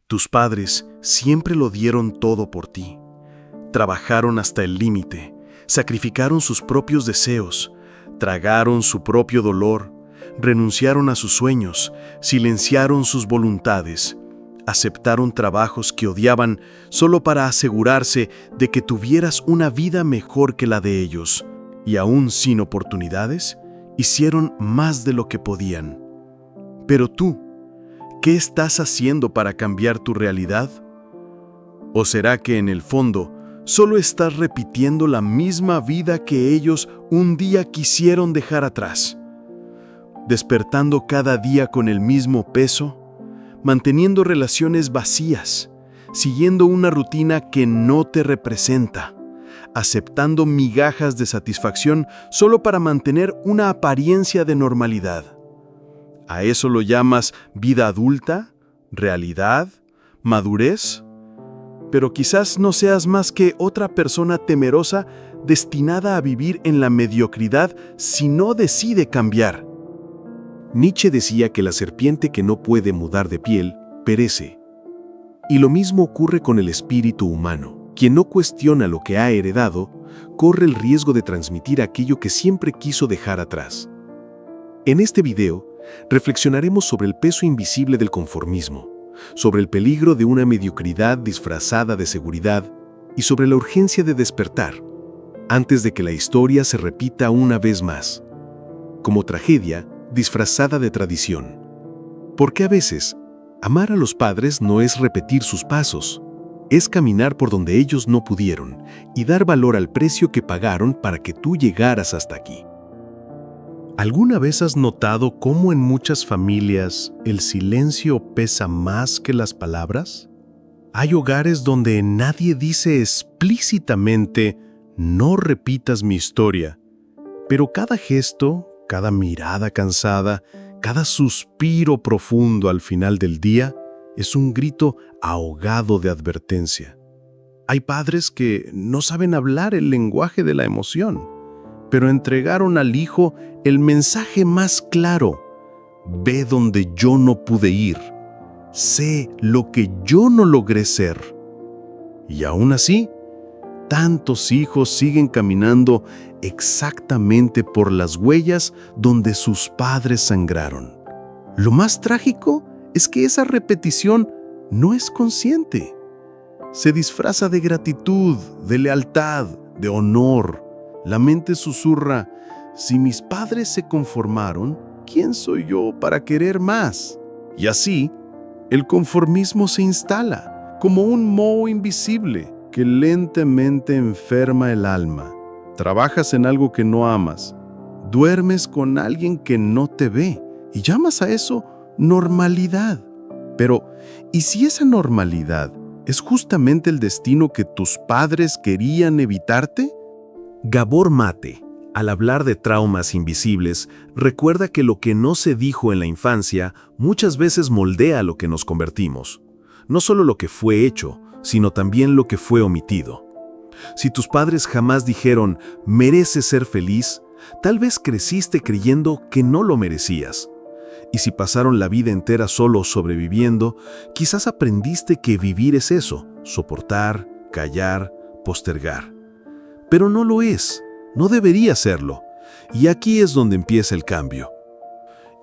Tus padres siempre lo dieron todo por ti. Trabajaron hasta el límite, sacrificaron sus propios deseos, tragaron su propio dolor, renunciaron a sus sueños, silenciaron sus voluntades, aceptaron trabajos que odiaban solo para asegurarse de que tuvieras una vida mejor que la de ellos, y aún sin oportunidades, hicieron más de lo que podían. Pero tú, ¿qué estás haciendo para cambiar tu realidad? ¿O será que en el fondo solo estás repitiendo la misma vida que ellos un día quisieron dejar atrás? Despertando cada día con el mismo peso, manteniendo relaciones vacías, siguiendo una rutina que no te representa, aceptando migajas de satisfacción solo para mantener una apariencia de normalidad. ¿A eso lo llamas vida adulta, realidad, madurez? Pero quizás no seas más que otra persona temerosa destinada a vivir en la mediocridad si no decide cambiar. Nietzsche decía que la serpiente que no puede mudar de piel, perece. Y lo mismo ocurre con el espíritu humano. Quien no cuestiona lo que ha heredado, corre el riesgo de transmitir aquello que siempre quiso dejar atrás. En este video, reflexionaremos sobre el peso invisible del conformismo, sobre el peligro de una mediocridad disfrazada de seguridad y sobre la urgencia de despertar, antes de que la historia se repita una vez más, como tragedia disfrazada de tradición. Porque a veces, amar a los padres no es repetir sus pasos, es caminar por donde ellos no pudieron y dar valor al precio que pagaron para que tú llegaras hasta aquí. ¿Alguna vez has notado cómo en muchas familias el silencio pesa más que las palabras? Hay hogares donde nadie dice explícitamente «no repitas mi historia», pero cada gesto, cada mirada cansada, cada suspiro profundo al final del día es un grito ahogado de advertencia. Hay padres que no saben hablar el lenguaje de la emoción, pero entregaron al hijo el mensaje más claro: ve donde yo no pude ir, sé lo que yo no logré ser. Y aún así, tantos hijos siguen caminando exactamente por las huellas donde sus padres sangraron. Lo más trágico es que esa repetición no es consciente. Se disfraza de gratitud, de lealtad, de honor. La mente susurra: si mis padres se conformaron, ¿quién soy yo para querer más? Y así, el conformismo se instala como un moho invisible que lentamente enferma el alma. Trabajas en algo que no amas, duermes con alguien que no te ve y llamas a eso normalidad. Pero, ¿y si esa normalidad es justamente el destino que tus padres querían evitarte? Gabor Mate, al hablar de traumas invisibles, recuerda que lo que no se dijo en la infancia muchas veces moldea lo que nos convertimos. No solo lo que fue hecho, sino también lo que fue omitido. Si tus padres jamás dijeron «mereces ser feliz», tal vez creciste creyendo que no lo merecías. Y si pasaron la vida entera solo sobreviviendo, quizás aprendiste que vivir es eso: soportar, callar, postergar. Pero no lo es, no debería serlo. Y aquí es donde empieza el cambio.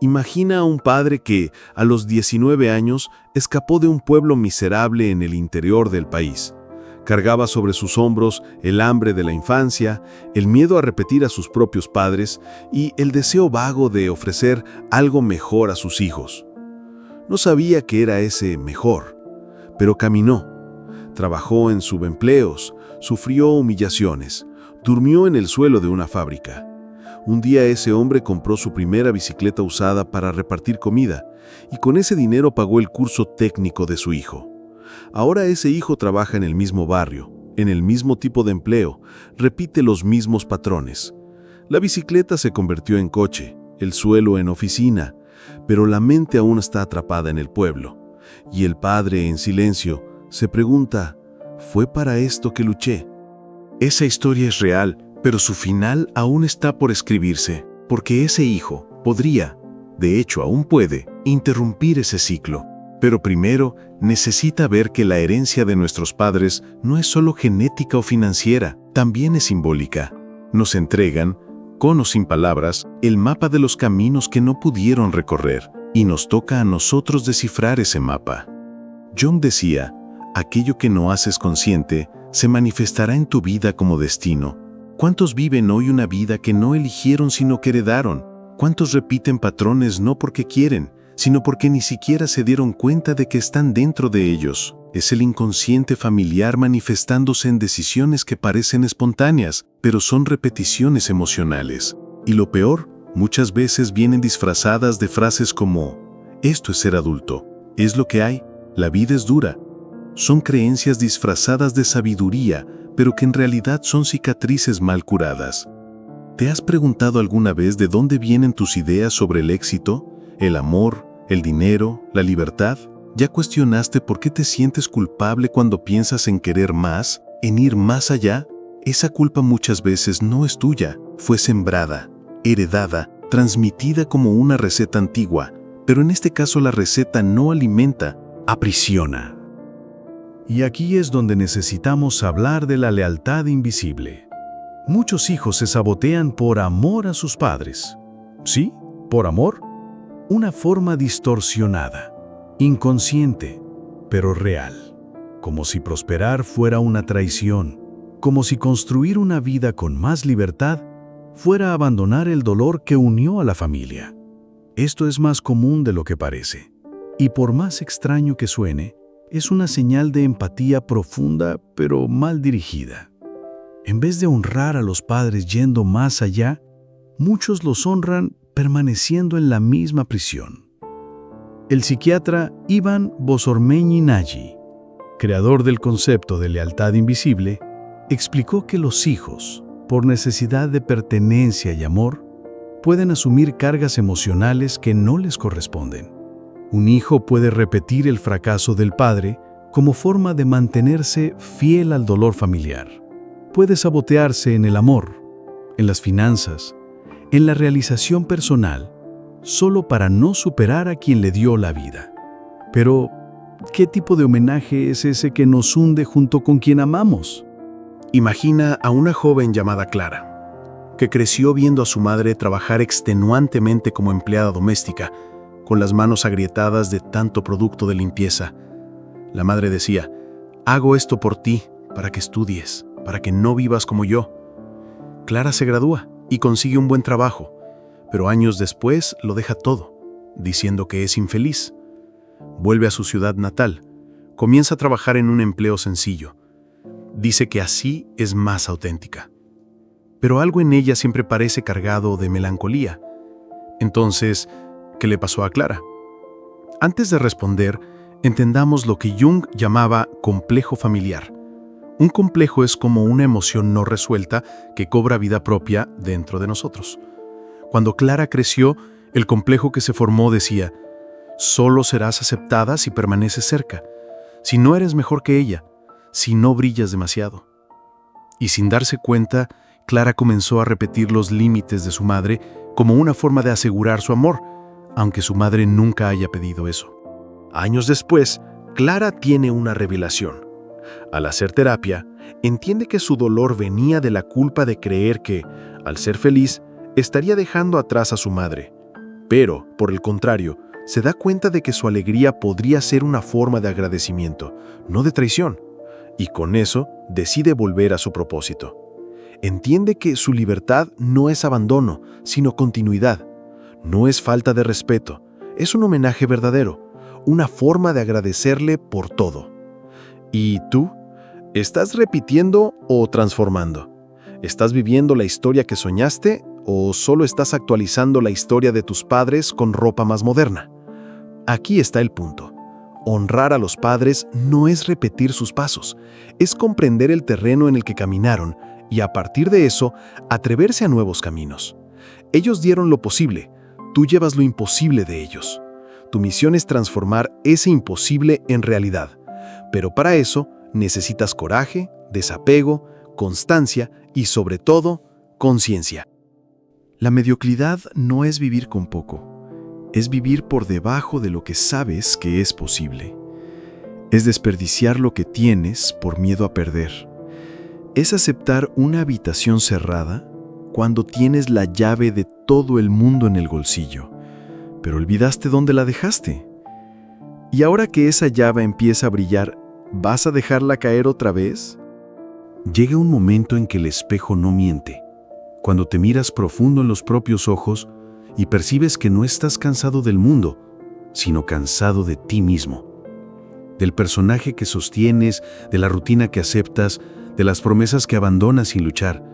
Imagina a un padre que, a los 19 años, escapó de un pueblo miserable en el interior del país. Cargaba sobre sus hombros el hambre de la infancia, el miedo a repetir a sus propios padres y el deseo vago de ofrecer algo mejor a sus hijos. No sabía qué era ese mejor, pero caminó. Trabajó en subempleos, sufrió humillaciones, durmió en el suelo de una fábrica. Un día ese hombre compró su primera bicicleta usada para repartir comida y con ese dinero pagó el curso técnico de su hijo. Ahora ese hijo trabaja en el mismo barrio, en el mismo tipo de empleo, repite los mismos patrones. La bicicleta se convirtió en coche, el suelo en oficina, pero la mente aún está atrapada en el pueblo. Y el padre, en silencio, se pregunta: ¿fue para esto que luché? Esa historia es real, pero su final aún está por escribirse, porque ese hijo podría, de hecho aún puede, interrumpir ese ciclo. Pero primero, necesita ver que la herencia de nuestros padres no es solo genética o financiera, también es simbólica. Nos entregan, con o sin palabras, el mapa de los caminos que no pudieron recorrer, y nos toca a nosotros descifrar ese mapa. Jung decía, aquello que no haces consciente se manifestará en tu vida como destino. ¿Cuántos viven hoy una vida que no eligieron sino que heredaron? ¿Cuántos repiten patrones no porque quieren, sino porque ni siquiera se dieron cuenta de que están dentro de ellos? Es el inconsciente familiar manifestándose en decisiones que parecen espontáneas, pero son repeticiones emocionales. Y lo peor, muchas veces vienen disfrazadas de frases como, esto es ser adulto, es lo que hay, la vida es dura. Son creencias disfrazadas de sabiduría, pero que en realidad son cicatrices mal curadas. ¿Te has preguntado alguna vez de dónde vienen tus ideas sobre el éxito, el amor, el dinero, la libertad? ¿Ya cuestionaste por qué te sientes culpable cuando piensas en querer más, en ir más allá? Esa culpa muchas veces no es tuya, fue sembrada, heredada, transmitida como una receta antigua, pero en este caso la receta no alimenta, aprisiona. Y aquí es donde necesitamos hablar de la lealtad invisible. Muchos hijos se sabotean por amor a sus padres. ¿Sí? ¿Por amor? Una forma distorsionada, inconsciente, pero real. Como si prosperar fuera una traición, como si construir una vida con más libertad fuera abandonar el dolor que unió a la familia. Esto es más común de lo que parece. Y por más extraño que suene, es una señal de empatía profunda, pero mal dirigida. En vez de honrar a los padres yendo más allá, muchos los honran permaneciendo en la misma prisión. El psiquiatra Ivan Bosormeñi-Nagy, creador del concepto de lealtad invisible, explicó que los hijos, por necesidad de pertenencia y amor, pueden asumir cargas emocionales que no les corresponden. Un hijo puede repetir el fracaso del padre como forma de mantenerse fiel al dolor familiar. Puede sabotearse en el amor, en las finanzas, en la realización personal, solo para no superar a quien le dio la vida. Pero, ¿qué tipo de homenaje es ese que nos hunde junto con quien amamos? Imagina a una joven llamada Clara, que creció viendo a su madre trabajar extenuantemente como empleada doméstica, con las manos agrietadas de tanto producto de limpieza. La madre decía, hago esto por ti, para que estudies, para que no vivas como yo. Clara se gradúa y consigue un buen trabajo, pero años después lo deja todo, diciendo que es infeliz. Vuelve a su ciudad natal, comienza a trabajar en un empleo sencillo. Dice que así es más auténtica. Pero algo en ella siempre parece cargado de melancolía. Entonces, ¿qué le pasó a Clara? Antes de responder, entendamos lo que Jung llamaba complejo familiar. Un complejo es como una emoción no resuelta que cobra vida propia dentro de nosotros. Cuando Clara creció, el complejo que se formó decía, solo serás aceptada si permaneces cerca, si no eres mejor que ella, si no brillas demasiado. Y sin darse cuenta, Clara comenzó a repetir los límites de su madre como una forma de asegurar su amor, aunque su madre nunca haya pedido eso. Años después, Clara tiene una revelación. Al hacer terapia, entiende que su dolor venía de la culpa de creer que, al ser feliz, estaría dejando atrás a su madre. Pero, por el contrario, se da cuenta de que su alegría podría ser una forma de agradecimiento, no de traición, y con eso decide volver a su propósito. Entiende que su libertad no es abandono, sino continuidad. No es falta de respeto, es un homenaje verdadero, una forma de agradecerle por todo. ¿Y tú? ¿Estás repitiendo o transformando? ¿Estás viviendo la historia que soñaste o solo estás actualizando la historia de tus padres con ropa más moderna? Aquí está el punto. Honrar a los padres no es repetir sus pasos, es comprender el terreno en el que caminaron y a partir de eso, atreverse a nuevos caminos. Ellos dieron lo posible, tú llevas lo imposible de ellos. Tu misión es transformar ese imposible en realidad, pero para eso necesitas coraje, desapego, constancia y sobre todo, conciencia. La mediocridad no es vivir con poco, Es vivir por debajo de lo que sabes que es posible. Es desperdiciar lo que tienes por miedo a perder. Es aceptar una habitación cerrada cuando tienes la llave de todo el mundo en el bolsillo, pero olvidaste dónde la dejaste. Y ahora que esa llave empieza a brillar, ¿vas a dejarla caer otra vez? Llega un momento en que el espejo no miente, cuando te miras profundo en los propios ojos y percibes que no estás cansado del mundo, sino cansado de ti mismo, del personaje que sostienes, de la rutina que aceptas, de las promesas que abandonas sin luchar.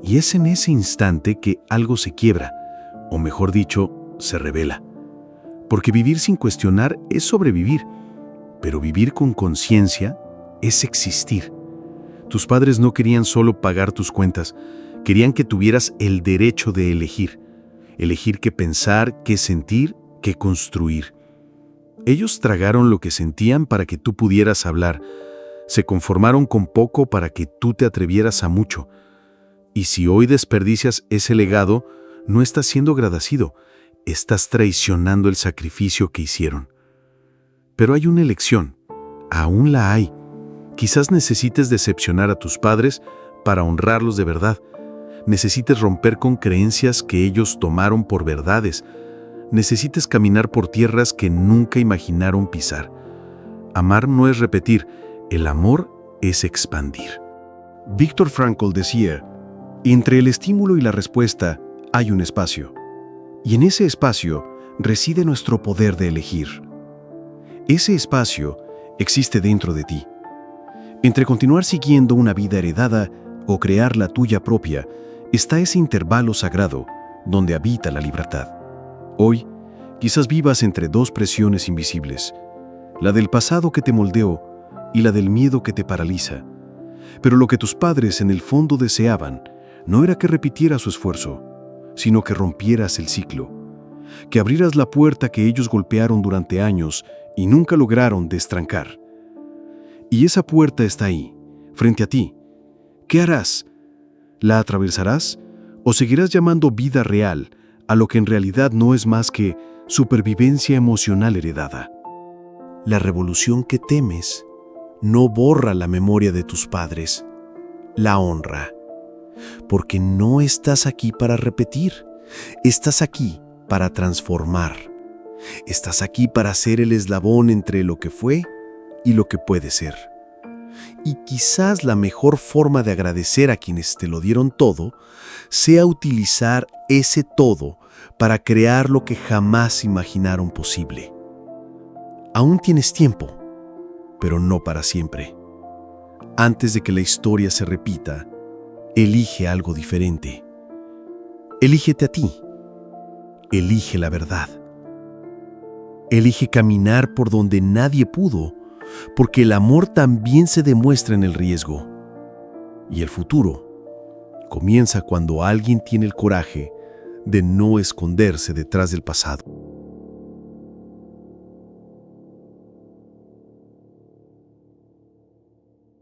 Y es en ese instante que algo se quiebra, o mejor dicho, se revela. Porque vivir sin cuestionar es sobrevivir, pero vivir con conciencia es existir. Tus padres no querían solo pagar tus cuentas, querían que tuvieras el derecho de elegir. Elegir qué pensar, qué sentir, qué construir. Ellos tragaron lo que sentían para que tú pudieras hablar. Se conformaron con poco para que tú te atrevieras a mucho. Y si hoy desperdicias ese legado, no estás siendo agradecido, estás traicionando el sacrificio que hicieron. Pero hay una elección, aún la hay. Quizás necesites decepcionar a tus padres para honrarlos de verdad. Necesites romper con creencias que ellos tomaron por verdades. Necesites caminar por tierras que nunca imaginaron pisar. Amar no es repetir, el amor es expandir. Viktor Frankl decía, entre el estímulo y la respuesta hay un espacio, y en ese espacio reside nuestro poder de elegir. Ese espacio existe dentro de ti. Entre continuar siguiendo una vida heredada o crear la tuya propia, está ese intervalo sagrado donde habita la libertad. Hoy, quizás vivas entre dos presiones invisibles, la del pasado que te moldeó y la del miedo que te paraliza. Pero lo que tus padres en el fondo deseaban no era que repitieras su esfuerzo, sino que rompieras el ciclo, que abrieras la puerta que ellos golpearon durante años y nunca lograron destrancar. Y esa puerta está ahí, frente a ti. ¿Qué harás? ¿La atravesarás o seguirás llamando vida real a lo que en realidad no es más que supervivencia emocional heredada? La revolución que temes no borra la memoria de tus padres, la honra. Porque no estás aquí para repetir, estás aquí para transformar. Estás aquí para ser el eslabón entre lo que fue y lo que puede ser. Y quizás la mejor forma de agradecer a quienes te lo dieron todo sea utilizar ese todo para crear lo que jamás imaginaron posible. Aún tienes tiempo, pero no para siempre. Antes de que la historia se repita, elige algo diferente. Elígete a ti. Elige la verdad. Elige caminar por donde nadie pudo, porque el amor también se demuestra en el riesgo. Y el futuro comienza cuando alguien tiene el coraje de no esconderse detrás del pasado.